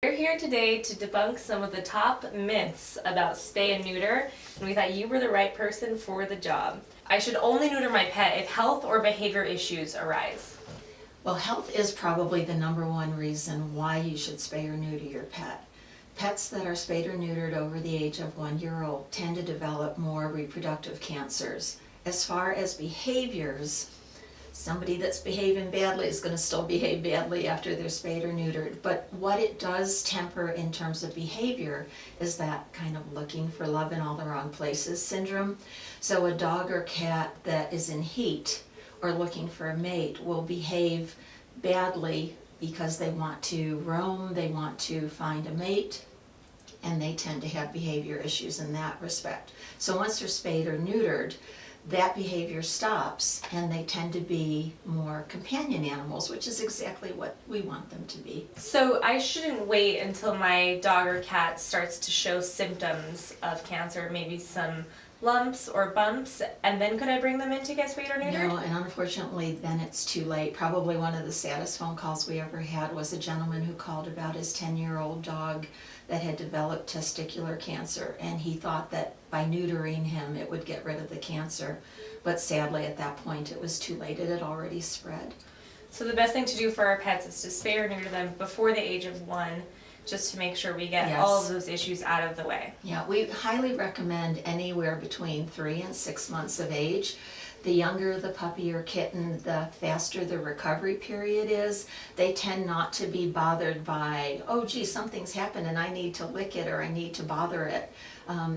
We're here today to debunk some of the top myths about spay and neuter, and we thought you were the right person for the job. I should only neuter my pet if health or behavior issues arise. Well, health is probably the #1 reason why you should spay or neuter your pet. Pets that are spayed or neutered over the age of 1 year old tend to develop more reproductive cancers. As far as behaviors, somebody that's behaving badly is going to still behave badly after they're spayed or neutered. But what it does temper in terms of behavior is that kind of looking for love in all the wrong places syndrome. So a dog or cat that is in heat or looking for a mate will behave badly because they want to roam, they want to find a mate, and they tend to have behavior issues in that respect. So once they're spayed or neutered, that behavior stops and they tend to be more companion animals, which is exactly what we want them to be. So I shouldn't wait until my dog or cat starts to show symptoms of cancer, maybe some lumps or bumps, and then could I bring them in to get spayed or neutered? No, and unfortunately then it's too late. Probably one of the saddest phone calls we ever had was a gentleman who called about his 10-year-old dog that had developed testicular cancer, and he thought that by neutering him it would get rid of the cancer, but sadly at that point it was too late. It had already spread. So the best thing to do for our pets is to spay or neuter them before the age of 1, just to make sure we get all of those issues out of the way. Yeah, we highly recommend anywhere between 3 and 6 months of age. The younger the puppy or kitten, the faster the recovery period is. They tend not to be bothered by, oh gee, something's happened and I need to lick it or I need to bother it.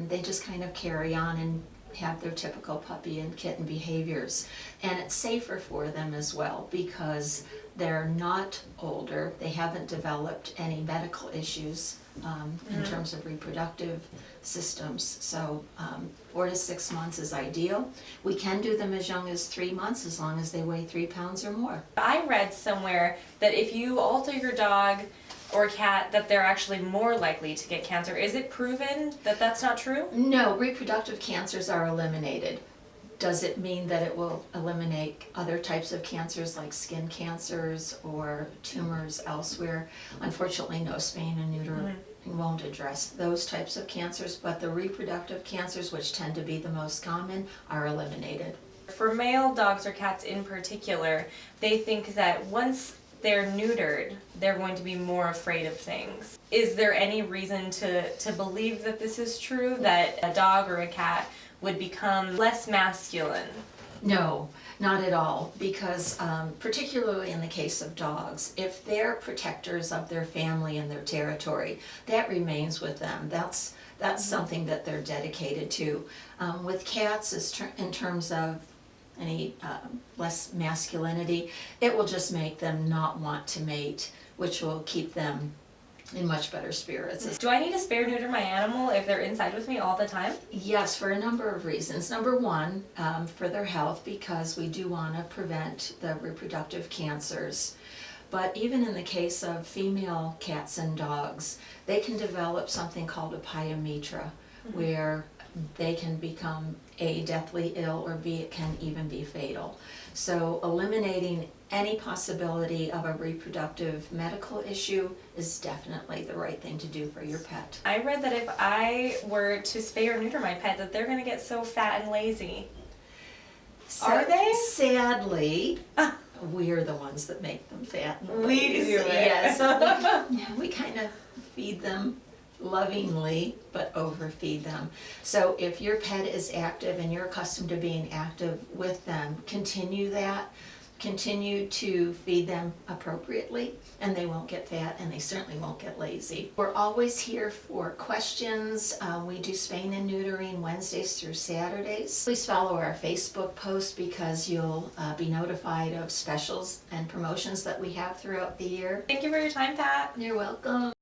They just kind of carry on and have their typical puppy and kitten behaviors. And it's safer for them as well because they're not older, they haven't developed any medical issues in terms of reproductive systems. So 4 to 6 months is ideal. We can do them as young as 3 months as long as they weigh 3 pounds or more. I read somewhere that if you alter your dog or cat that they're actually more likely to get cancer. Is it proven that that's not true? No, reproductive cancers are eliminated. Does it mean that it will eliminate other types of cancers like skin cancers or tumors elsewhere? Unfortunately, no, spaying and neutering won't address those types of cancers, but the reproductive cancers, which tend to be the most common, are eliminated. For male dogs or cats in particular, they think that once they're neutered, they're going to be more afraid of things. Is there any reason to believe that this is true, that a dog or a cat would become less masculine? No, not at all, because particularly in the case of dogs, if they're protectors of their family and their territory, that remains with them. That's something that they're dedicated to. With cats, in terms of any less masculinity, it will just make them not want to mate, which will keep them in much better spirits. Do I need to spay or neuter my animal if they're inside with me all the time? Yes, for a number of reasons. #1, for their health, because we do want to prevent the reproductive cancers. But even in the case of female cats and dogs, they can develop something called a pyometra, where they can become A, deathly ill, or B, it can even be fatal. So eliminating any possibility of a reproductive medical issue is definitely the right thing to do for your pet. I read that if I were to spay or neuter my pet, that they're going to get so fat and lazy. Are they? Sadly, we're the ones that make them fat and We lazy. do it. Yes, we kind of feed them lovingly, but overfeed them. So if your pet is active and you're accustomed to being active with them, continue that. Continue to feed them appropriately, and they won't get fat, and they certainly won't get lazy. We're always here for questions. We do spaying and neutering Wednesdays through Saturdays. Please follow our Facebook post because you'll be notified of specials and promotions that we have throughout the year. Thank you for your time, Pat. You're welcome.